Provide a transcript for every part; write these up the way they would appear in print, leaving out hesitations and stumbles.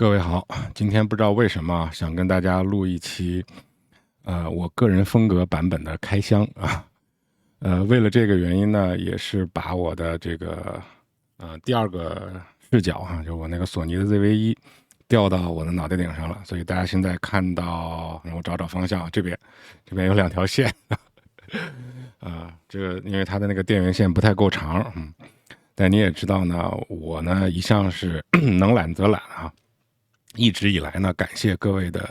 各位好，今天不知道为什么想跟大家录一期，我个人风格版本的开箱啊，为了这个原因呢，也是把我的这个第二个视角啊，就我那个索尼的 ZV-1调到我的脑袋顶上了，所以大家现在看到，让我找找方向，这边有两条线，这个因为它的那个电源线不太够长，但你也知道呢，我呢一向是能懒则懒啊。一直以来呢，感谢各位的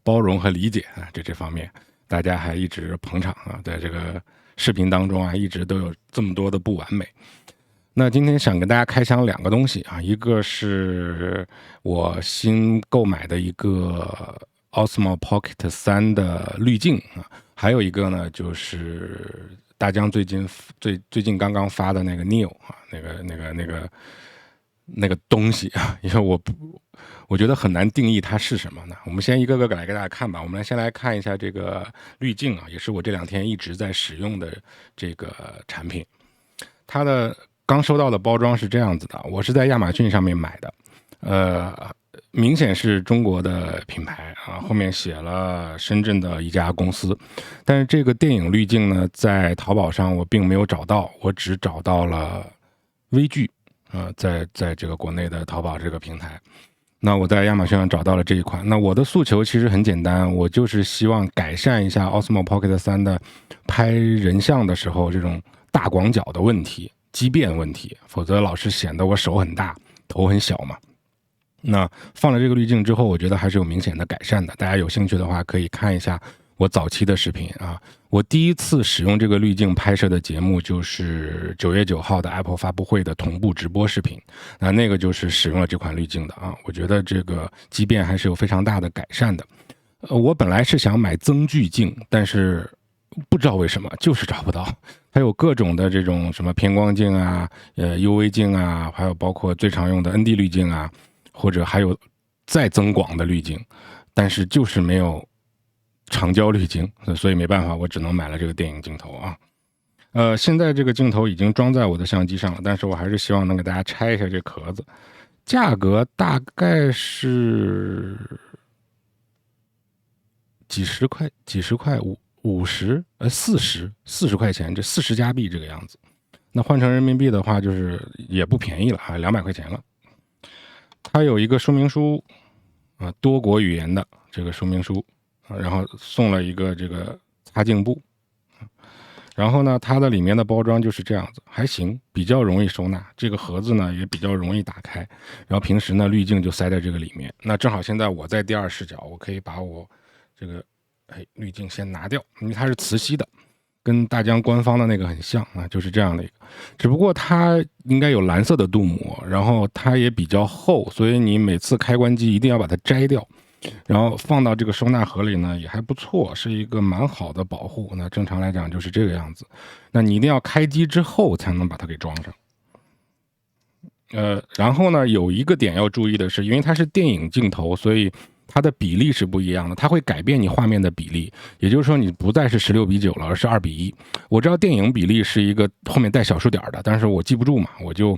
包容和理解啊，这方面大家还一直捧场啊，在这个视频当中啊，一直都有这么多的不完美。那今天想跟大家开箱两个东西啊，一个是我新购买的一个 Osmo Pocket 3的滤镜啊，还有一个呢就是大疆最近刚刚发的那个 Neo 啊，那个东西啊，因为我觉得很难定义它是什么呢。我们先一个个来给大家看吧。我们先来看一下这个滤镜啊，也是我这两天一直在使用的这个产品。它的刚收到的包装是这样子的，我是在亚马逊上面买的，明显是中国的品牌啊，后面写了深圳的一家公司。但是这个电影滤镜呢，在淘宝上我并没有找到，我只找到了微距。在这个国内的淘宝这个平台，那我在亚马逊上找到了这一款。那我的诉求其实很简单，我就是希望改善一下 Osmo Pocket 3的拍人像的时候这种大广角的问题、畸变问题，否则老是显得我手很大、头很小嘛。那放了这个滤镜之后，我觉得还是有明显的改善的。大家有兴趣的话，可以看一下我早期的视频啊。我第一次使用这个滤镜拍摄的节目就是9月9号的 Apple 发布会的同步直播视频，那个就是使用了这款滤镜的啊。我觉得这个畸变还是有非常大的改善的。我本来是想买增距镜，但是不知道为什么就是找不到。它有各种的这种什么偏光镜啊、UV 镜啊，还有包括最常用的 ND 滤镜啊，或者还有再增广的滤镜，但是就是没有长焦滤镜，所以没办法，我只能买了这个电影镜头啊。现在这个镜头已经装在我的相机上了，但是我还是希望能给大家拆一下这壳子。价格大概是几十块，40块钱，这40加币这个样子。那换成人民币的话，就是也不便宜了啊，200块钱了。它有一个说明书啊，多国语言的这个说明书。然后送了一个这个擦镜布，然后呢，它的里面的包装就是这样子，还行，比较容易收纳。这个盒子呢也比较容易打开，然后平时呢滤镜就塞在这个里面。那正好现在我在第二视角，我可以把我这个滤镜先拿掉，因为它是磁吸的，跟大疆官方的那个很像啊，就是这样的一个，只不过它应该有蓝色的镀膜，然后它也比较厚，所以你每次开关机一定要把它摘掉。然后放到这个收纳盒里呢，也还不错，是一个蛮好的保护。那正常来讲就是这个样子。那你一定要开机之后才能把它给装上。然后呢，有一个点要注意的是，因为它是电影镜头，所以它的比例是不一样的，它会改变你画面的比例。也就是说，你不再是16:9了，而是2:1。我知道电影比例是一个后面带小数点的，但是我记不住嘛，我就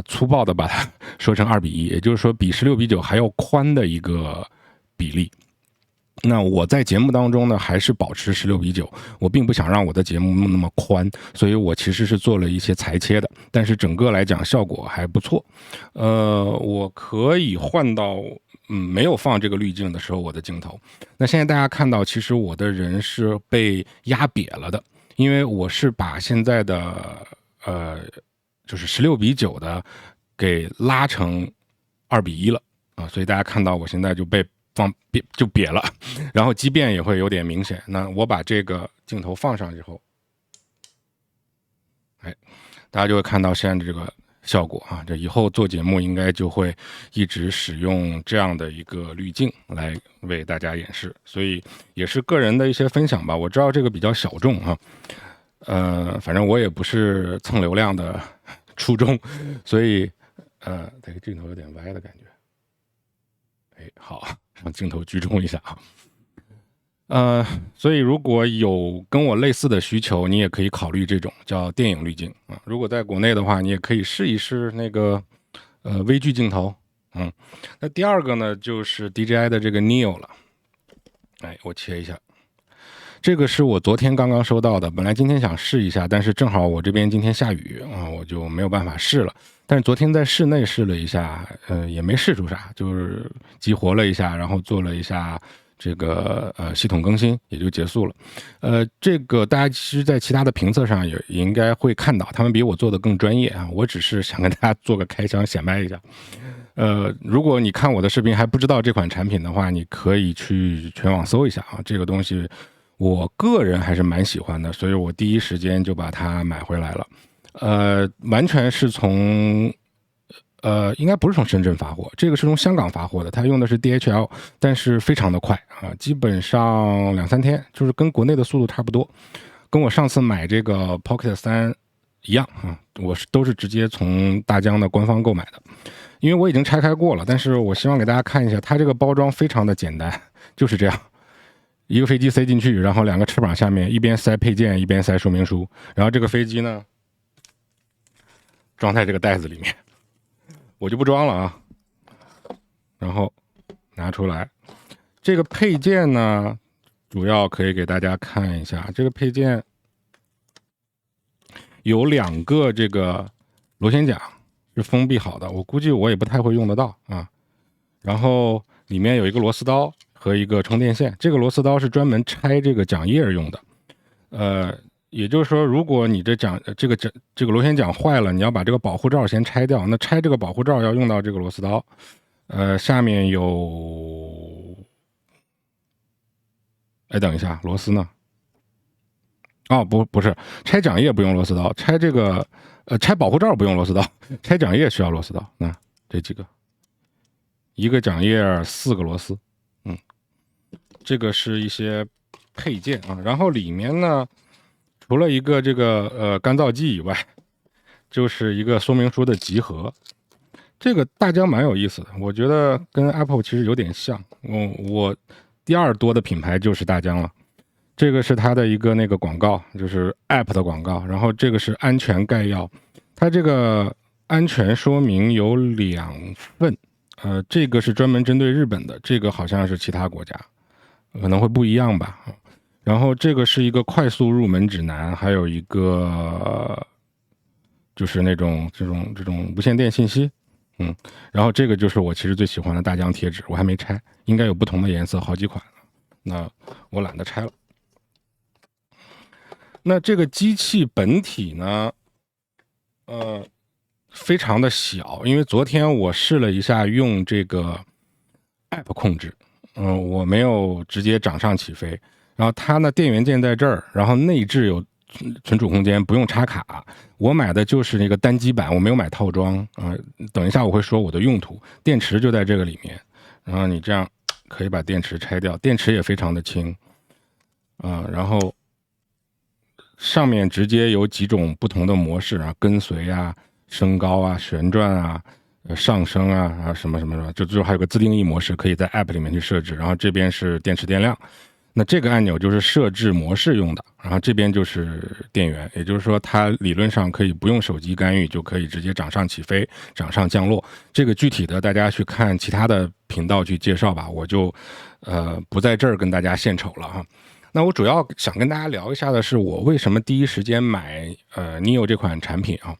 粗暴的把它说成2:1，也就是说比16:9还要宽的一个比例。那我在节目当中呢，还是保持16:9，我并不想让我的节目那么宽，所以我其实是做了一些裁切的，但是整个来讲效果还不错。我可以换到没有放这个滤镜的时候我的镜头。那现在大家看到，其实我的人是被压瘪了的，因为我是把现在的就是16:9的给拉成2:1了啊，所以大家看到我现在就被瘪了，然后畸变也会有点明显。那我把这个镜头放上之后，大家就会看到现在的这个效果啊。这以后做节目应该就会一直使用这样的一个滤镜来为大家演示，所以也是个人的一些分享吧。我知道这个比较小众啊，反正我也不是蹭流量的初衷，所以这个镜头有点歪的感觉。好，让镜头居中一下啊。所以如果有跟我类似的需求，你也可以考虑这种叫电影滤镜啊。如果在国内的话，你也可以试一试那个微距镜头那第二个呢，就是 DJI 的这个 Neo 了。我切一下，这个是我昨天刚刚收到的，本来今天想试一下，但是正好我这边今天下雨我就没有办法试了。但是昨天在室内试了一下，也没试出啥，就是激活了一下，然后做了一下这个系统更新，也就结束了。这个大家其实在其他的评测上也应该会看到，他们比我做的更专业啊。我只是想跟大家做个开箱显摆一下。如果你看我的视频还不知道这款产品的话，你可以去全网搜一下啊。这个东西我个人还是蛮喜欢的，所以我第一时间就把它买回来了。完全是从应该不是从深圳发货，这个是从香港发货的，它用的是 DHL， 但是非常的快啊，基本上2-3天，就是跟国内的速度差不多，跟我上次买这个 Pocket 3一样啊，我都是直接从大疆的官方购买的。因为我已经拆开过了，但是我希望给大家看一下，它这个包装非常的简单，就是这样，一个飞机塞进去，然后2个翅膀下面一边塞配件一边塞说明书，然后这个飞机呢装在这个袋子里面，我就不装了啊，然后拿出来，这个配件呢主要可以给大家看一下，这个配件有2个这个螺旋桨是封闭好的，我估计我也不太会用得到啊。然后里面有一个螺丝刀和一个充电线，这个螺丝刀是专门拆这个桨叶用的。也就是说，如果你这个螺旋桨坏了，你要把这个保护罩先拆掉，那拆这个保护罩要用到这个螺丝刀。下面有，等一下，螺丝呢？哦，不是，拆桨叶不用螺丝刀，拆这个拆保护罩不用螺丝刀，拆桨叶需要螺丝刀。那这几个，一个桨叶4个螺丝，这个是一些配件啊。然后里面呢，除了一个这个干燥剂以外，就是一个说明书的集合。这个大疆蛮有意思的，我觉得跟 Apple 其实有点像。我第2多的品牌就是大疆了。这个是它的一个那个广告，就是 App 的广告。然后这个是安全概要，它这个安全说明有2份，这个是专门针对日本的，这个好像是其他国家，可能会不一样吧。然后这个是一个快速入门指南，还有一个就是这种无线电信息。然后这个就是我其实最喜欢的大疆贴纸，我还没拆，应该有不同的颜色，好几款，那我懒得拆了。那这个机器本体呢，非常的小，因为昨天我试了一下用这个 App 控制，我没有直接掌上起飞，然后它呢电源键在这儿，然后内置有存储空间，不用插卡。我买的就是那个单机版，我没有买套装等一下我会说我的用途，电池就在这个里面，然后你这样可以把电池拆掉，电池也非常的轻，然后上面直接有几种不同的模式啊，跟随啊、升高啊、旋转啊、上升啊什么，就最后还有个自定义模式，可以在 App 里面去设置。然后这边是电池电量，那这个按钮就是设置模式用的，然后这边就是电源，也就是说它理论上可以不用手机干预就可以直接掌上起飞、掌上降落。这个具体的大家去看其他的频道去介绍吧，我就不在这儿跟大家献丑了哈。那我主要想跟大家聊一下的是，我为什么第一时间买Neo 这款产品啊？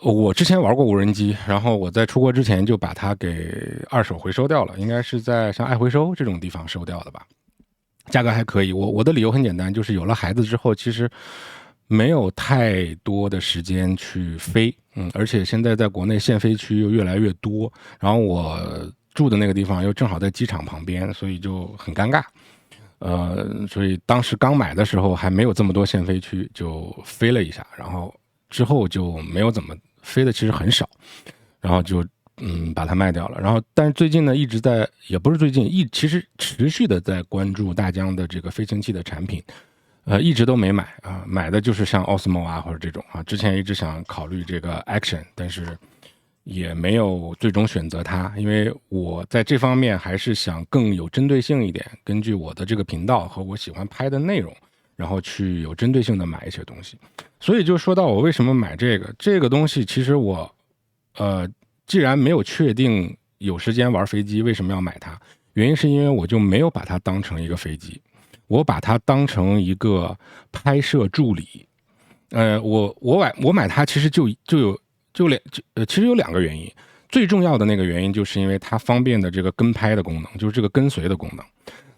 我之前玩过无人机，然后我在出国之前就把它给2手回收掉了，应该是在像爱回收这种地方收掉的吧，价格还可以。我的理由很简单，就是有了孩子之后，其实没有太多的时间去飞，而且现在在国内限飞区又越来越多，然后我住的那个地方又正好在机场旁边，所以就很尴尬。所以当时刚买的时候还没有这么多限飞区，就飞了一下，然后之后就没有怎么飞的，其实很少，然后就把它卖掉了。然后但是最近呢，一直在，也不是最近，其实持续的在关注大疆的这个飞行器的产品，一直都没买啊，买的就是像 Osmo 啊或者这种啊，之前一直想考虑这个 Action， 但是也没有最终选择它，因为我在这方面还是想更有针对性一点，根据我的这个频道和我喜欢拍的内容，然后去有针对性的买一些东西。所以就说到我为什么买这个东西，其实我既然没有确定有时间玩飞机，为什么要买它？原因是因为我就没有把它当成一个飞机，我把它当成一个拍摄助理。我买它其实其实有两个原因。最重要的那个原因就是因为它方便的这个跟拍的功能，就是这个跟随的功能。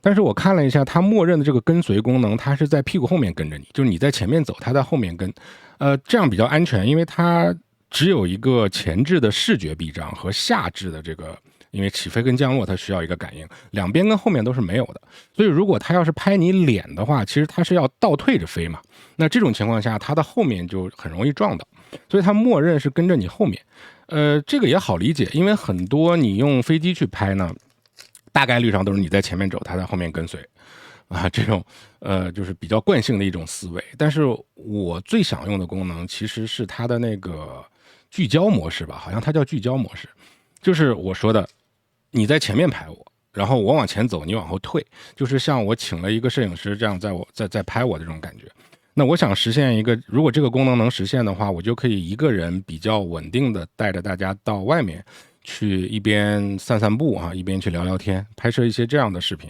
但是我看了一下，它默认的这个跟随功能，它是在屁股后面跟着你，就是你在前面走，它在后面跟，这样比较安全，因为它只有一个前置的视觉避障和下置的这个，因为起飞跟降落它需要一个感应，两边跟后面都是没有的。所以如果它要是拍你脸的话，其实它是要倒退着飞嘛，那这种情况下，它的后面就很容易撞到，所以它默认是跟着你后面。这个也好理解，因为很多你用飞机去拍呢，大概率上都是你在前面走，它在后面跟随，这种就是比较惯性的一种思维。但是我最想用的功能其实是它的那个聚焦模式吧，好像它叫聚焦模式，就是我说的，你在前面拍我，然后我往前走，你往后退，就是像我请了一个摄影师这样在拍我的这种感觉。那我想实现一个，如果这个功能能实现的话，我就可以一个人比较稳定的带着大家到外面去，一边散散步一边去聊聊天，拍摄一些这样的视频。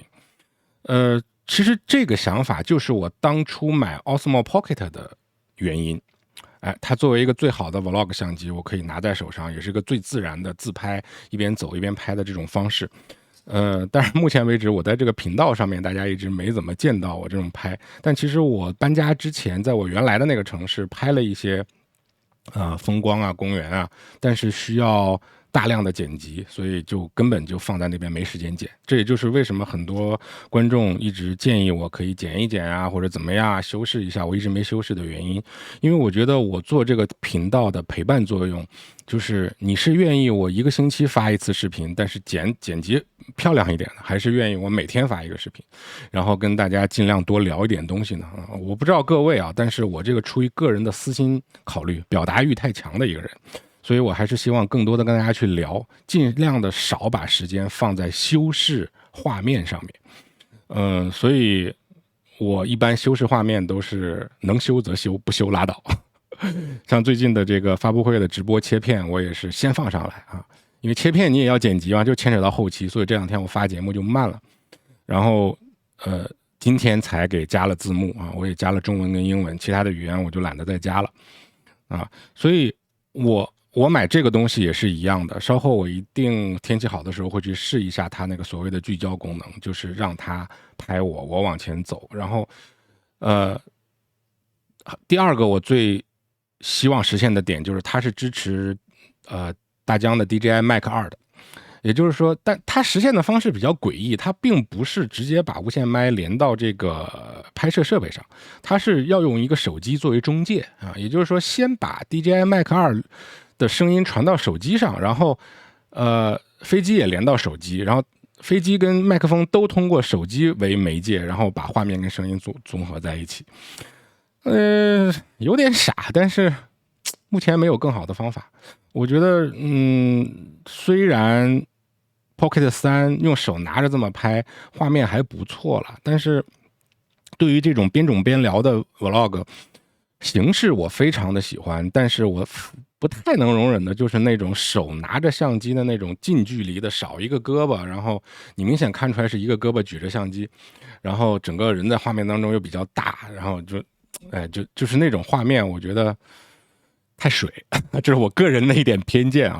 其实这个想法就是我当初买 Osmo Pocket 的原因。它作为一个最好的 Vlog 相机，我可以拿在手上，也是个最自然的自拍，一边走一边拍的这种方式。但是目前为止，我在这个频道上面，大家一直没怎么见到我这种拍。但其实我搬家之前，在我原来的那个城市拍了一些，风光啊、公园啊，但是需要大量的剪辑，所以就根本就放在那边没时间剪。这也就是为什么很多观众一直建议我可以剪一剪啊，或者怎么样修饰一下，我一直没修饰的原因。因为我觉得我做这个频道的陪伴作用，就是你是愿意我一个星期发一次视频，但是剪辑漂亮一点的，还是愿意我每天发一个视频，然后跟大家尽量多聊一点东西呢？我不知道各位但是我这个出于个人的私心考虑，表达欲太强的一个人，所以我还是希望更多的跟大家去聊，尽量的少把时间放在修饰画面上面。所以我一般修饰画面都是能修则修，不修拉倒。像最近的这个发布会的直播切片，我也是先放上来因为切片你也要剪辑嘛，就牵扯到后期，所以这两天我发节目就慢了。然后今天才给加了字幕我也加了中文跟英文，其他的语言我就懒得再加了所以我买这个东西也是一样的，稍后我一定天气好的时候会去试一下它那个所谓的聚焦功能，就是让它拍我往前走。然后第二个我最希望实现的点就是它是支持大疆的 DJI Mic 2的，也就是说，但它实现的方式比较诡异，它并不是直接把无线麦连到这个拍摄设备上，它是要用一个手机作为中介也就是说，先把 DJI Mic 2的声音传到手机上，然后飞机也连到手机，然后飞机跟麦克风都通过手机为媒介，然后把画面跟声音综合在一起。有点傻，但是目前没有更好的方法。我觉得虽然 Pocket 3用手拿着这么拍画面还不错了，但是对于这种边种边聊的 Vlog 形式我非常的喜欢，但是我不太能容忍的就是那种手拿着相机的那种近距离的少一个胳膊，然后你明显看出来是一个胳膊举着相机，然后整个人在画面当中又比较大，然后就是那种画面我觉得太水，这是我个人的一点偏见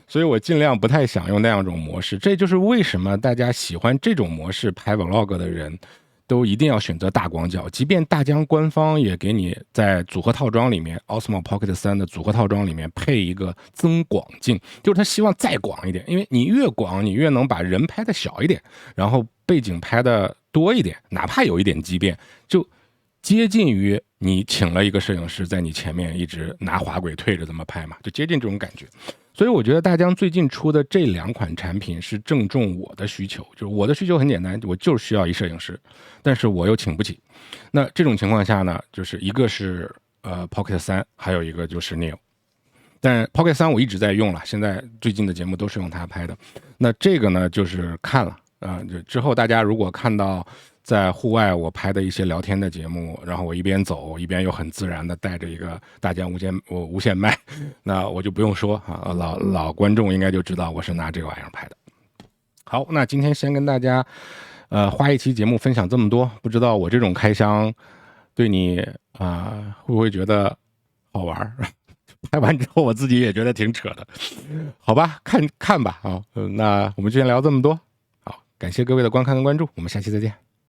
所以我尽量不太想用那样一种模式。这就是为什么大家喜欢这种模式拍 Vlog 的人都一定要选择大广角，即便大疆官方也给你在组合套装里面 Osmo Pocket 3的组合套装里面配一个增广镜，就是他希望再广一点，因为你越广你越能把人拍的小一点，然后背景拍的多一点，哪怕有一点畸变，就接近于你请了一个摄影师在你前面一直拿滑轨推着这么拍嘛，就接近这种感觉。所以我觉得大疆最近出的这两款产品是正中我的需求，就是我的需求很简单，我就是需要一摄影师，但是我又请不起。那这种情况下呢，就是一个是Pocket 3，还有一个就是 Neo。但 Pocket 3我一直在用了，现在最近的节目都是用它拍的。那这个呢，就是看了就之后大家如果看到在户外我拍的一些聊天的节目，然后我一边走一边又很自然的带着一个大疆无线麦，那我就不用说啊，老观众应该就知道我是拿这个玩意儿拍的。好，那今天先跟大家花一期节目分享这么多，不知道我这种开箱对你会不会觉得好玩？拍完之后我自己也觉得挺扯的，好吧，看吧啊，那我们就先聊这么多，好，感谢各位的观看跟关注，我们下期再见。